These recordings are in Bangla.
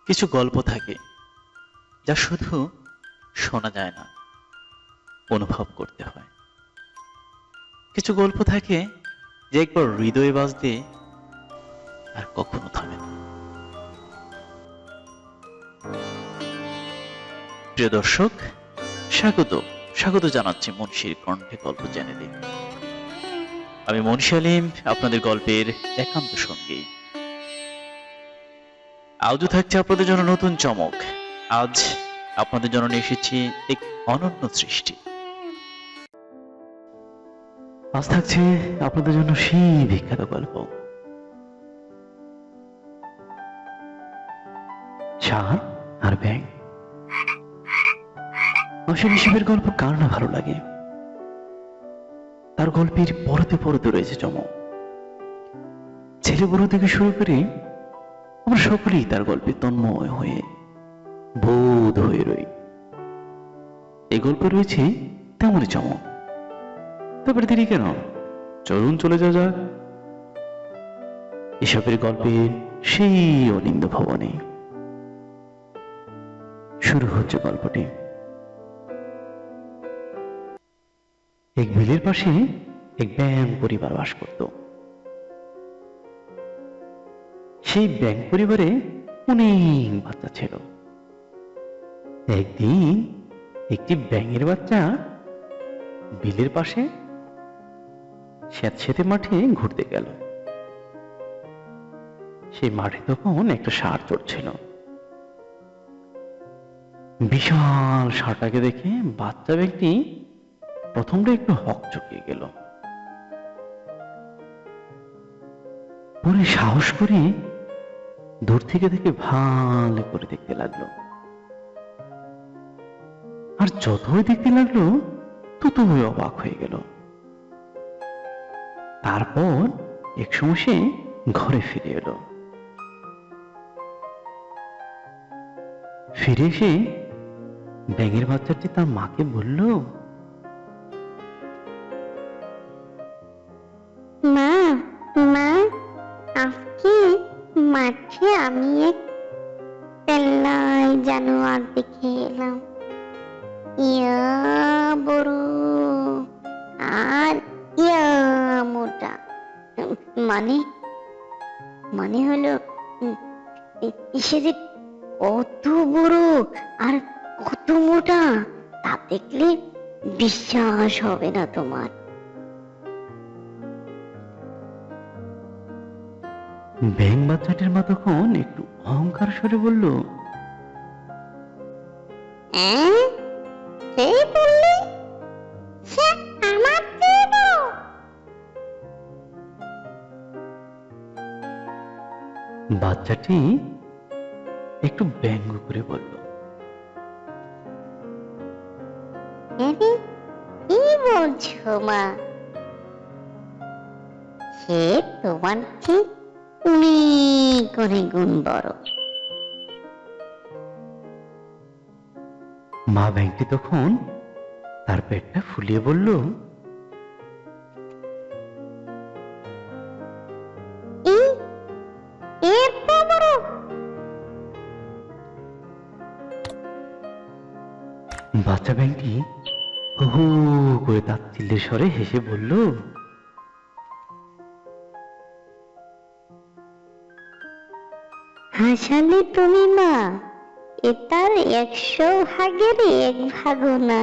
কিছু গল্প থাকে যা শুধু শোনা যায় না, অনুভব করতে হয়। কিছু গল্প থাকে যে একবার হৃদয়ে বাজতে আর কখনো থামে না। প্রিয় দর্শক, স্বাগত স্বাগত জানাচ্ছি মুনশির কণ্ঠে গল্প চ্যানেলে। আমি মুনশি আলিম, আপনাদের গল্পের একান্ত সঙ্গী। আজও থাকছে আপনাদের জন্য নতুন চমক। আজ আপনাদের জন্য নিয়ে এসেছি এক অনন্য সৃষ্টি। আজ থাকছে আপনাদের জন্য সেই বিখ্যাত গল্প ষাঁড় আর ব্যাঙ। অসীম শিবের গল্প কার না ভালো লাগে? তার গল্পের পরতে পরতে রয়েছে চমক। ছেলে বড় থেকে শুরু করে আমরা সকলেই তার গল্পে তন্ময় হয়ে বোধ হয়ে রই। এই গল্পে রয়েছে তেমনই চমক। তারপরে দেরি কেন, চলুন চলে যাওয়া যাক এসবের গল্পের সেই অলিন্দ ভবনে। শুরু হচ্ছে গল্পটি। এক বিলের পাশে এক ব্যাঙ পরিবার বাস করত। সেই ব্যাঙ পরিবারে অনেক বাচ্চা ছিল। একদিন একটি ব্যাঙের বাচ্চা বিলের পাশে স্যাঁতসেঁতে মাঠে ঘুরতে গেল। সেই মাঠে তখন একটা ষাঁড় চড়ছিল। বিশাল ষাঁড়টাকে দেখে বাচ্চা ব্যক্তি প্রথমটা একটু হকচকিয়ে গেল। পরে সাহস করে দূর থেকে ভালো করে দেখতে লাগলো। আর যতই দেখতে লাগলো ততই অবাক হয়ে গেল। তারপর এক সময় সে ঘরে ফিরে এলো। ফিরে এসে ব্যাঙের বাচ্চাটি তার মাকে বলল, মা মা আজকে মাঠে আমি এক পেল্লাই জানোয়ার দেখে এলাম। ইয়া বড় আর ইয়া মোটা। মানে মানে হলো সে যে কত বড় আর কত মোটা তা দেখলে বিশ্বাস হবে না তোমার। ব্যাঙ বাচ্চাটির মা তখন একটু অহংকার স্বরে বলল, কে বললি সে আমার চেয়ে বড়? বাচ্চাটি একটু ব্যঙ্গ করে বলল, কি বলছো মা? সে তোমার ঠিক অনেক অনেক গুণ বড়। মা ব্যাঙটি তখন তার পেটটা ফুলিয়ে বলল, এত বড়? বাচ্চা ব্যাঙটি হু হু করে তাচ্ছিল্যের স্বরে হেসে বলল, হাসালে তুমি মা, এটার 100 ভাগের 1 ভাগও না।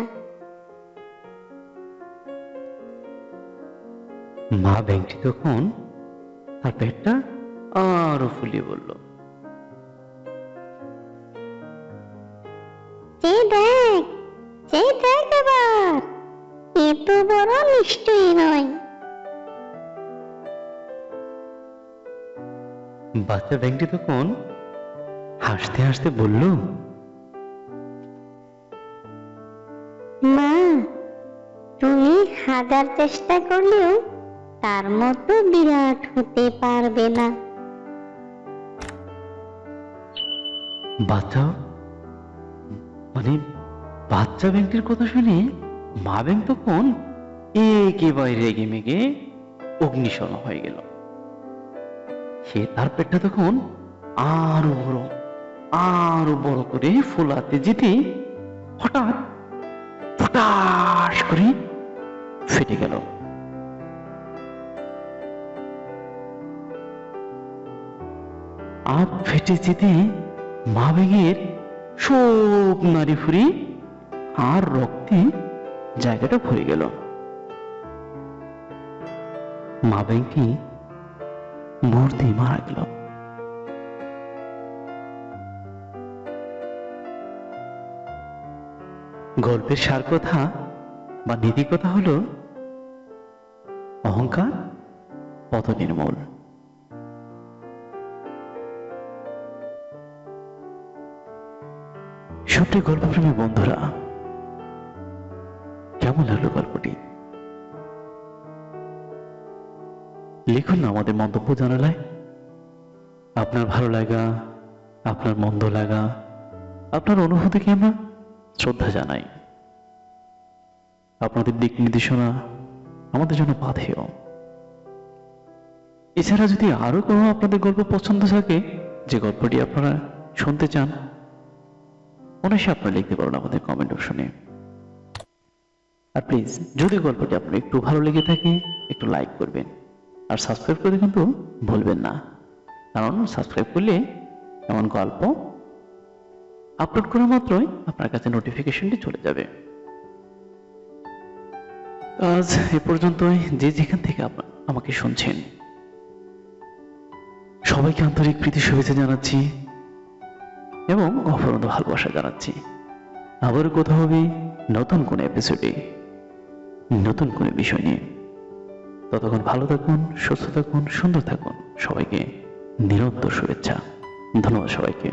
মা ব্যাঙটি তখন তার পেটটা আরো ফুলিয়ে বলল, যে দেখ এবার, এত বড় নিশ্চয়ই নয়। বাচ্চা ব্যাঙটি তখন হাসতে হাসতে বলল, মা তুমি 1000 চেষ্টা করলেও তার মতো বিরাট হতে পারবে না। বাচ্চা বাচ্চা ব্যাঙটির কথা শুনে মা ব্যাঙ তখন একেবারে রেগে মেগে অগ্নিশর্মা হয়ে গেল। সে তার পেটটা তখন আরো বড় আরো বড় করে ফোলাতে যেতে হঠাৎ ফটাস করে ফেটে গেল। আপ ফেটে যেতে মা ব্যাঙের সব নাড়ি ফুরি আর রক্তে জায়গাটা ভরে গেল। মা ব্যাঙটি মুহূর্তেই মারা গেল। গল্পের সার কথা বা নীতি কথা হলো, অহংকার পতনের মূল। সবটি গল্পপ্রেমী বন্ধুরা, কেমন লাগলো গল্পটি? লিখুন না আমাদের মন্তব্য জানালায়। আপনার ভালো লাগা, আপনার মন্দ লাগা, আপনার অনুভূতিকে আমরা শ্রদ্ধা জানাই। আপনাদের দিক নির্দেশনা আমাদের জন্য পাথেয়। এছাড়া যদি আরো কোনো আপনাদের গল্প পছন্দ থাকে, যে গল্পটি আপনারা শুনতে চান, অনায়াসে আপনারা লিখতে পারেন আমাদের কমেন্ট অপশনে। আর প্লিজ, যদি গল্পটি আপনার একটু ভালো লেগে থাকে, একটু লাইক করবেন আর সাবস্ক্রাইব করতে কিন্তু ভুলবেন না, কারণ সাবস্ক্রাইব করলে এমন গল্প আপলোড করা মাত্রই আপনার কাছে নোটিফিকেশনটি চলে যাবে। আজ এ পর্যন্তই। যে যেখান থেকে আমাকে শুনছেন, সবাইকে আন্তরিক প্রীতি শুভেচ্ছা জানাচ্ছি এবং অফুরন্ত ভালোবাসা জানাচ্ছি। আবার কথা হবে নতুন কোন এপিসোডে, নতুন কোন বিষয় নিয়ে। ততক্ষণ ভালো থাকুন, সুস্থ থাকুন, সুন্দর থাকুন। সবাইকে নিরন্তর শুভেচ্ছা। ধন্যবাদ সবাইকে।